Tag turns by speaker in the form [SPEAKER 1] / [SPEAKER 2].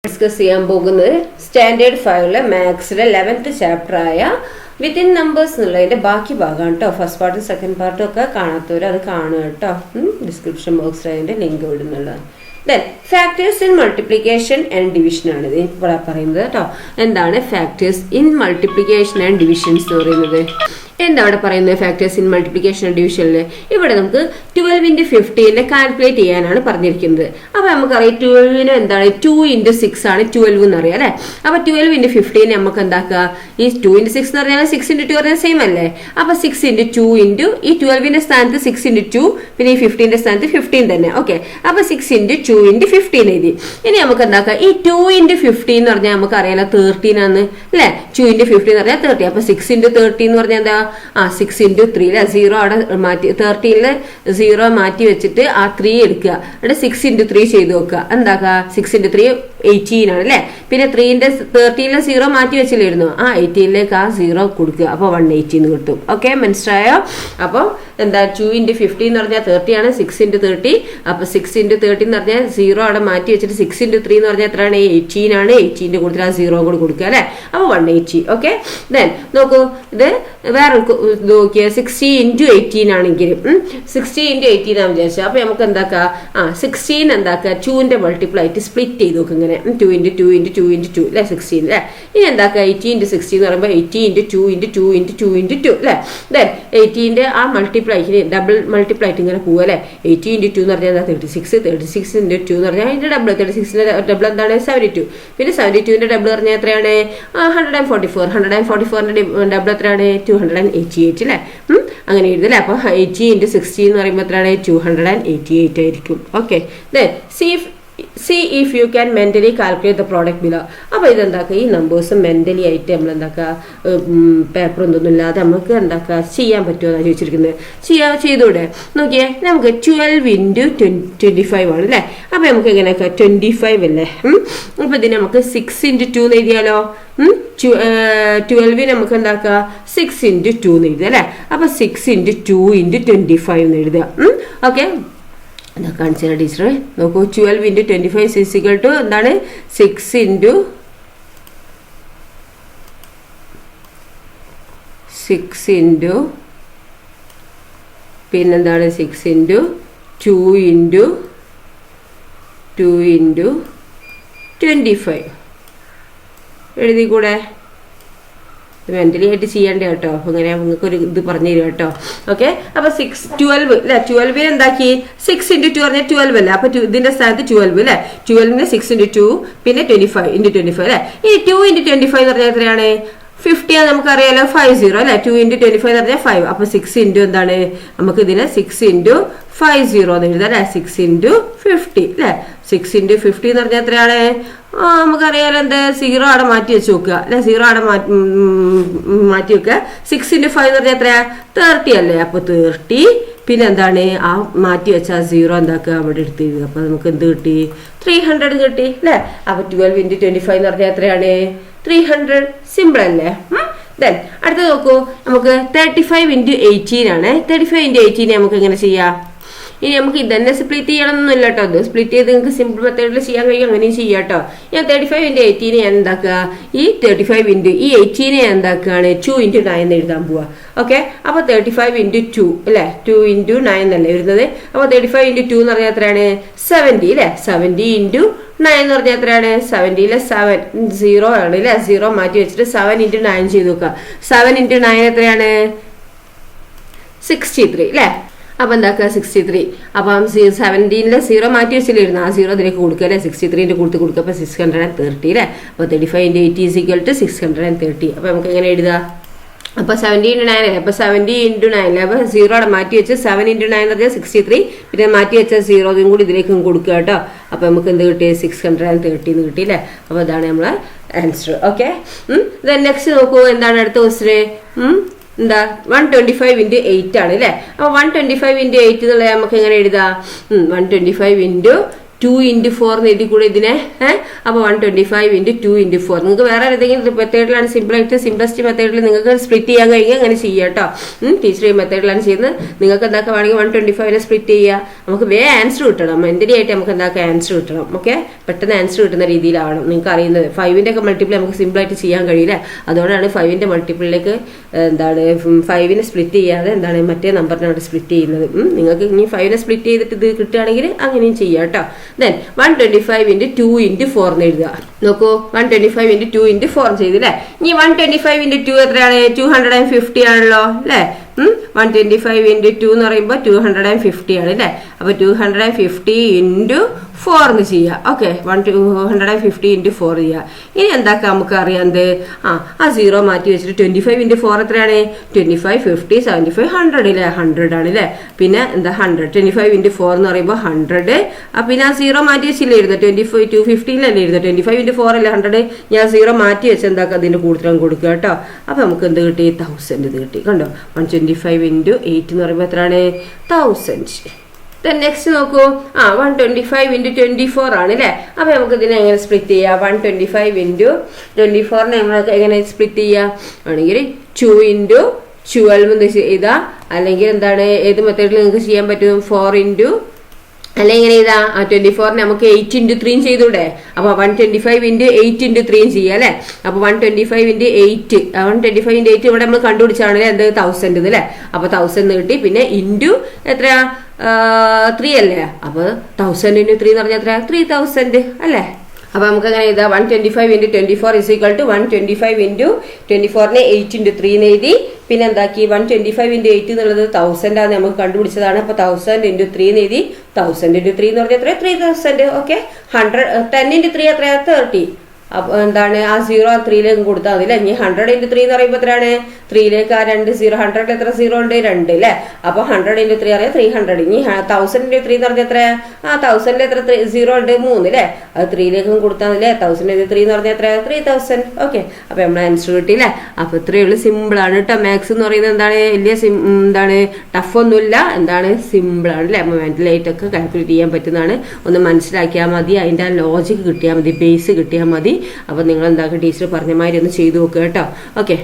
[SPEAKER 1] Discuss ചെയ്യാൻ പോകുന്നത് standard 5 മാത്സിലെ 11th chapter ആയ വിത്തിൻ നമ്പേഴ്സ് എന്നുള്ളതിന്റെ ബാക്കി ഭാഗമാണ് കേട്ടോ. ഫസ്റ്റ് പാർട്ടും സെക്കൻഡ് പാർട്ടും ഒക്കെ കാണാത്തവർ അത് കാണുക കേട്ടോ. ഡിസ്ക്രിപ്ഷൻ ബോക്സിൽ അതിന്റെ ലിങ്ക് വിടുന്നുള്ളതാണ്. Then factors in multiplication and division ആണ് ഇത് പറയുന്നത് കേട്ടോ. എന്താണ് factors in multiplication and divisions എന്ന് പറയുന്നത്? എന്താ അവിടെ പറയുന്നത്? ഫാക്ടേഴ്സ് ഇൻ മൾട്ടിപ്ലിക്കേഷൻ ആൻഡ് ഡിവിഷനിൽ ഇവിടെ നമുക്ക് 12 × 15 കാൽക്കുലേറ്റ് ചെയ്യാനാണ് പറഞ്ഞിരിക്കുന്നത്. അപ്പൊ നമുക്കറിയാം 12 എന്താണ് 2 × 6 ആണ് 12 എന്ന് അറിയാം അല്ലെ. അപ്പൊ 12 × 15 നമുക്ക് എന്താക്കുക? ഈ 2 × 6 എന്ന് പറഞ്ഞാൽ 6 × 2 പറഞ്ഞാൽ സെയിം അല്ലേ. അപ്പൊ 6 × 2 ഇൻറ്റു ഈ 12ന്റെ സ്ഥാനത്ത് 6 × 2 പിന്നെ ഈ 15ന്റെ സ്ഥാനത്ത് 15 തന്നെ. ഓക്കെ, അപ്പൊ 6 × 2 × 15 എഴുതി. ഇനി നമുക്ക് എന്താക്കാം? ഈ 2 × 15 എന്ന് പറഞ്ഞാൽ നമുക്ക് അറിയാലോ 13 ആണ് അല്ലെ. 2 × 15 എന്ന് പറഞ്ഞാൽ 30. അപ്പൊ 6 × 30 എന്ന് പറഞ്ഞാൽ എന്താ? 6 × 3 അല്ലെ. 0 അവിടെ മാറ്റി 13 0 മാറ്റി വെച്ചിട്ട് ആ 3 എടുക്കുക. അവിടെ 6 × 3 ചെയ്ത് നോക്കുക. എന്താക്കുക? 6 × 3 18 ആണ് അല്ലെ. പിന്നെ 13 0 മാറ്റി വെച്ചില്ലായിരുന്നു. ആ 18 ആ 0 കൊടുക്കുക. അപ്പൊ 118 കിട്ടും. ഓക്കെ, മനസ്സിലായോ? അപ്പൊ എന്താ 2 × 15 എന്ന് പറഞ്ഞാൽ 30 ആണ്. 6 × 30. അപ്പൊ 6 × 30 എന്ന് പറഞ്ഞാൽ 0 അവിടെ മാറ്റി വെച്ചിട്ട് 6 × 3 എന്ന് പറഞ്ഞാൽ എത്രയാണ്? 18 ആണ്. 18 കൂടുതൽ ആ 0 കൂടി കൊടുക്കുക അല്ലെ. അപ്പൊ 180. ഓക്കെ, ദെൻ നോക്കൂ, ഇത് വേറെ നോക്കിയ 60 × 18 ആണെങ്കിലും 60 × 18 ആണെന്ന് വിചാരിച്ചു. അപ്പൊ നമുക്ക് എന്താക്കാം? 16 എന്താക്കുക? 2ന്റെ മൾട്ടിപ്പിൾ ആയിട്ട് സ്പ്ലിറ്റ് ചെയ്ത് നോക്കും. ഇങ്ങനെ 2 × 2 × 2 × 2 അല്ലെ 16 അല്ലെ. ഇനി എന്താക്കുക? 80 × 60 എന്ന് പറയുമ്പോൾ 80 × 2 × 2 × 2 × 2 അല്ലെ. ദെൻ 80ന്റെ ആ മൾട്ടിപ്ലൈക്ക് ഡബിൾ മൾട്ടിപ്ലൈ ആയിട്ട് ഇങ്ങനെ പോകും അല്ലെ. 80 × 2 എന്ന് പറഞ്ഞാൽ 36. 36 × 2 എന്ന് പറഞ്ഞാൽ അതിന്റെ ഡബിൾ 36ന്റെ ഡബിൾ എന്താണ്? 72. പിന്നെ 72ന്റെ ഡബിൾ പറഞ്ഞാൽ എത്രയാണ്? 144. 144ന്റെ ഡബിൾ എത്രയാണ്? 288 അല്ലെ. അങ്ങനെ എഴുതല്ലേ. അപ്പൊ 80 × 60 എന്ന് പറയുമ്പോൾ എത്രയാണ്? 288 ആയിരിക്കും. Okay, see if you can mentally calculate the product below. അപ്പൊ ഇതെന്താക്കുക? ഈ നമ്പേഴ്സ് മെന്റലി ആയിട്ട് നമ്മൾ എന്താക്കുക? പേപ്പർ ഒന്നും ഇല്ലാതെ നമുക്ക് എന്താക്കുക ചെയ്യാൻ പറ്റുമോ എന്നാണ് ചോദിച്ചിരിക്കുന്നത്. ചെയ്തൂടെ? നോക്കിയേ, നമുക്ക് 12 × 25 ആണ് അല്ലെ. അപ്പൊ നമുക്ക് എങ്ങനെയൊക്കെ 25 അല്ലേ. അപ്പൊ ഇതിന് നമുക്ക് 6 × 2 എന്ന് എഴുതിയാലോ. 12 നമുക്ക് എന്താക്കുക? 6 × 2 എന്ന് എഴുതുക അല്ലെ. അപ്പൊ 6 × 2 × 25 എന്ന് എഴുതുക. ഓക്കെ, കാണിച്ചാൽ ടീച്ചർ നോക്കൂ. 12 × 25 എന്താണ്? 6 × പിന്നെന്താണ്? 6 × 2 × 2 × 25 എഴുതിക്കൂടെ? മെന്റലി ആയിട്ട് ചെയ്യണ്ടേ കേട്ടോ. അങ്ങനെ നിങ്ങൾക്ക് ഒരു ഇത് പറഞ്ഞു തരും കേട്ടോ. ഓക്കെ, അപ്പൊ 12 അല്ലെ. 12 എന്താക്കി? 6 × 2 പറഞ്ഞാൽ 12 അല്ലേ. അപ്പൊ ഇതിന്റെ സ്ഥാനത്ത് 12 അല്ലെ. 12 6 × 2 പിന്നെ 25 × 25 അല്ലെ. ഈ 2 × 25 എന്ന് പറഞ്ഞാൽ എത്രയാണ്? 50 ആണ്. നമുക്കറിയാലോ 50 അല്ലെ. 2 × 25 എന്ന് പറഞ്ഞാൽ 5. അപ്പൊ 6 × എന്താണ്? നമുക്ക് ഇതിനെ 6 × 50 എന്ന് എഴുതാം അല്ലെ. 6 × 50 അല്ലെ. 6 × 50 എന്ന് പറഞ്ഞാൽ എത്രയാണ്? നമുക്കറിയാലോ എന്താ? 0 അവിടെ മാറ്റി വെച്ച് നോക്കുക അല്ലെ. 0 അവിടെ മാറ്റി വെക്കുക. 6 × 5 എന്ന് പറഞ്ഞാൽ എത്രയാ? 30 അല്ലേ. അപ്പൊ 30 പിന്നെ എന്താണ്? ആ മാറ്റി വെച്ച 0 എന്താക്കുക? അവിടെ എടുത്ത് എഴുതുക. അപ്പൊ നമുക്ക് എന്ത് കിട്ടി? 300 കിട്ടി അല്ലെ. അപ്പൊ 12 × 25 എന്ന് പറഞ്ഞാൽ എത്രയാണ്? 300. സിമ്പിൾ അല്ലേ. ദെൻ അടുത്ത നോക്കൂ, നമുക്ക് 35 × 18 ആണ്. 35 × 18 നമുക്ക് എങ്ങനെ ചെയ്യാം? ഇനി നമുക്ക് ഇതന്നെ സ്പ്ലിറ്റ് ചെയ്യണമെന്നൊന്നുമില്ല കേട്ടോ. അത് സ്പ്ലിറ്റ് ചെയ്ത് നിങ്ങൾക്ക് സിമ്പിൾ മെത്തേഡിൽ ചെയ്യാൻ കഴിയും. അങ്ങനെയും ചെയ്യാം കേട്ടോ. ഞാൻ 35 × 18 ഞാൻ എന്താക്കുക? ഈ 35 × ഈ 18 ഞാൻ എന്താക്കുകയാണ്? 2 × 9 എഴുതാൻ പോവാ. ഓക്കെ, അപ്പൊ 35 × 2 അല്ലെ. 2 × 9 അല്ലേ വരുന്നത്. അപ്പൊ 35 × 2 എന്ന് പറഞ്ഞാൽ എത്രയാണ്? 70 അല്ലെ. 70 × 9 എന്ന് പറഞ്ഞാൽ എത്രയാണ്? 70 7 0 ആണ് അല്ലെ. 0 മാറ്റി വെച്ചിട്ട് 7 × 9 ചെയ്ത് നോക്കുക. 7 × 9 എത്രയാണ്? 63 അല്ലെ. അപ്പൊ എന്താക്കുക? 63. അപ്പം 17 0 മാറ്റി വെച്ചില്ലായിരുന്നു. ആ 0 ഇതിലേക്ക് കൊടുക്കുക അല്ലെ. 63 കൊടുക്കുക. അപ്പൊ 630 അല്ലെ. അപ്പൊ 35 × 8 = 630. അപ്പൊ നമുക്ക് എങ്ങനെ എഴുതാം? അപ്പൊ 70 × 9 അപ്പൊ 70 × 9 അപ്പൊ 0 അവിടെ മാറ്റി വെച്ച് 7 × 9 എന്ന് പറഞ്ഞാൽ 63. പിന്നെ മാറ്റി വെച്ച 0 കൂടി ഇതിലേക്കും കൊടുക്കുക കേട്ടോ. അപ്പൊ നമുക്ക് എന്ത് കിട്ടി? 630 എന്ന് കിട്ടി അല്ലെ. അപ്പൊ അതാണ് നമ്മളെ ആൻസർ. ഓക്കെ, നെക്സ്റ്റ് നോക്കൂ. എന്താണ് അടുത്ത ക്വസ്റ്റ്യൻ? എന്താ? 125 × 8 ആണ് അല്ലെ. അപ്പൊ 125 × 8 എന്നുള്ളത് നമുക്ക് എങ്ങനെ എഴുതാം? 125 × 2 into 4 എന്ന് എഴുതി കൂടെ ഇതിനെ. അപ്പോൾ 125 into 2 into 4. നിങ്ങൾക്ക് വേറെ ഏതെങ്കിലും മെത്തേഡിലാണ് സിമ്പിളായിട്ട് സിംപ്ലസ്റ്റ് മെത്തേഡിൽ നിങ്ങൾക്ക് സ്പ്ലിറ്റ് ചെയ്യാൻ കഴിയുക അങ്ങനെ ചെയ്യുക കേട്ടോ. ടീച്ചർ ഈ മെത്തേഡിലാണ് ചെയ്യുന്നത്. നിങ്ങൾക്ക് എന്താക്കുക വേണമെങ്കിൽ 125നെ സ്പ്ലിറ്റ് ചെയ്യുക. നമുക്ക് വേഗം ആൻസർ കിട്ടണം. മെന്റലിയായിട്ട് നമുക്ക് എന്താക്കുക ആൻസർ കിട്ടണം. ഓക്കെ, പെട്ടെന്ന് ആൻസർ കിട്ടുന്ന രീതിയിലാവണം നിങ്ങൾക്ക് അറിയുന്നത്. 5ന്റെ ഒക്കെ മൾട്ടിപ്പിൾ നമുക്ക് സിമ്പിളായിട്ട് ചെയ്യാൻ കഴിയില്ല. അതുകൊണ്ടാണ് 5ന്റെ മൾട്ടിപ്പിളിലേക്ക് 5നെ സ്പ്ലിറ്റ് ചെയ്യാതെ മറ്റേ നമ്പറിനാണ് സ്പ്ലിറ്റ് ചെയ്യുന്നത്. നിങ്ങൾക്ക് ഇനി 5നെ സ്പ്ലിറ്റ് ചെയ്തിട്ട് ഇത് കിട്ടുകയാണെങ്കിൽ അങ്ങനെയും ചെയ്യാം കേട്ടോ. Then 125 into 2 into 4 എന്ന് എഴുതുക. നോക്കൂ, 125 into 2 into 4 ചെയ്തില്ലേ. ഇനി 125 into 2 എത്രയാണ്? 250 ആണല്ലോ അല്ലേ. 125 into 2 എന്ന് പറയുമ്പോൾ 250 ആണ് അല്ലേ. അപ്പൊ 250 into 4 എന്ന് ചെയ്യാം. ഓക്കെ, 250 into 4 ചെയ്യാം. ഇനി എന്താക്കാം നമുക്ക് അറിയാത്, ആ 0 മാറ്റി വെച്ചിട്ട് 25 into 4 എത്രയാണ്? 25, 50, 75, 100 അല്ലേ. 100 ആണ് അല്ലേ. പിന്നെ എന്താ 100, 25 into 4 എന്ന് പറയുമ്പോൾ 100. പിന്നെ ആ 0 മാറ്റി വെച്ചില്ലേ ഇരുന്നത് 25, 215 ഇരുന്നത് 25 into 4 അല്ലേ 100. ഞാൻ 0 മാറ്റി വെച്ച് എന്താക്കാം അതിന്റെ കൂടുതലും കൊടുക്കുക കേട്ടോ. അപ്പൊ നമുക്ക് എന്ത് കിട്ടി? 1000 ഇത് കിട്ടി. കണ്ടോ, 125 into 8 എന്ന് പറയുമ്പോൾ എത്രയാണ്? 1000. നെക്സ്റ്റ് നോക്കൂ, 125 into 24 ആണ് അല്ലേ. അപ്പൊ നമുക്ക് ഇതിനെ എങ്ങനെ സ്പ്ലിറ്റ് ചെയ്യാം? 125 into 24നെ നമ്മൾ എങ്ങനെ സ്പ്ലിറ്റ് ചെയ്യാം? ആണെങ്കിൽ 2 into 12 എന്ന് ചെയ്താ, അല്ലെങ്കിൽ ഏത് മെത്തേഡിൽ നിങ്ങൾക്ക് ചെയ്യാൻ പറ്റും? 4 into അല്ലെങ്കിൽ ഇതാ 24നെ നമുക്ക് 8 into 3 ചെയ്തൂടെ. അപ്പൊ 125 into 8 into 3 ചെയ്യാം അല്ലെ. അപ്പൊ 125 into 8, 125 into 8 ഇവിടെ നമ്മൾ കണ്ടുപിടിച്ചാണ് എന്ത് 1000 അല്ലേ. അപ്പൊ 1000 കിട്ടി. പിന്നെ ഇൻറ്റു എത്രയാ? 3 അല്ലേ. അപ്പൊ 1000 into 3 എന്ന് പറഞ്ഞാൽ എത്രയാ? 3000 അല്ലേ. അപ്പൊ നമുക്ക് അങ്ങനെ എഴുതാം 125 into 24 is equal to 125 into 24നെ 8 into 3 എന്ന് എഴുതി. പിന്നെ എന്താക്കി 125 into 8 എന്നുള്ളത് 1000 ആണ് നമുക്ക് കണ്ടുപിടിച്ചതാണ്. അപ്പൊ 1000 into 3 എന്ന് എഴുതി. 1000 into 3 എന്ന് പറഞ്ഞാൽ എത്രയാ? 3000. ഓക്കെ, 10 into 3 എത്രയാ? 30. അപ്പൊ ആ 0 3ലേക്ക് കൊടുത്താൽ മതി അല്ലേ. ഇനി 100 into 3 എന്ന് പറയുമ്പോൾ എത്രയാണ്? 3ലേക്ക് ആ 2 0, 100 എത്ര 0 ഉണ്ട്? 2 അല്ലേ. അപ്പൊ 100 into 3 അറിയാം 300. ഇനി 1000 into 3 എന്ന് പറഞ്ഞാൽ എത്രയാ? 1000 എത്ര 0 ഉണ്ട്? 3 അല്ലേ. അത് 3ലേക്കും കൊടുത്താൽ മതി അല്ലേ. 1000 into 3 എന്ന് പറഞ്ഞാൽ എത്രയാ? 3000. ഓക്കെ, അപ്പൊ നമ്മൾ ആൻസർ കിട്ടിയില്ലേ. അപ്പൊ ഇത്രയേ ഉള്ളൂ. സിമ്പിൾ ആണ് കേട്ടോ. മാത്സ് എന്ന് പറയുന്നത് വലിയ ടഫ് ഒന്നുമില്ല. സിമ്പിൾ ആണ് അല്ലേ. മെന്റലായിട്ടൊക്കെ കാൽക്കുലേറ്റ് ചെയ്യാൻ പറ്റുന്നതാണ്. ഒന്ന് മനസ്സിലാക്കിയാൽ മതി. അതിന്റെ ലോജിക് കിട്ടിയാൽ മതി, ബേസ് കിട്ടിയാൽ മതി. അപ്പൊ നിങ്ങൾ ടീച്ചർ പറഞ്ഞ മാതിരി ഒന്ന് ചെയ്തു നോക്കുക കേട്ടോ. ഓക്കെ.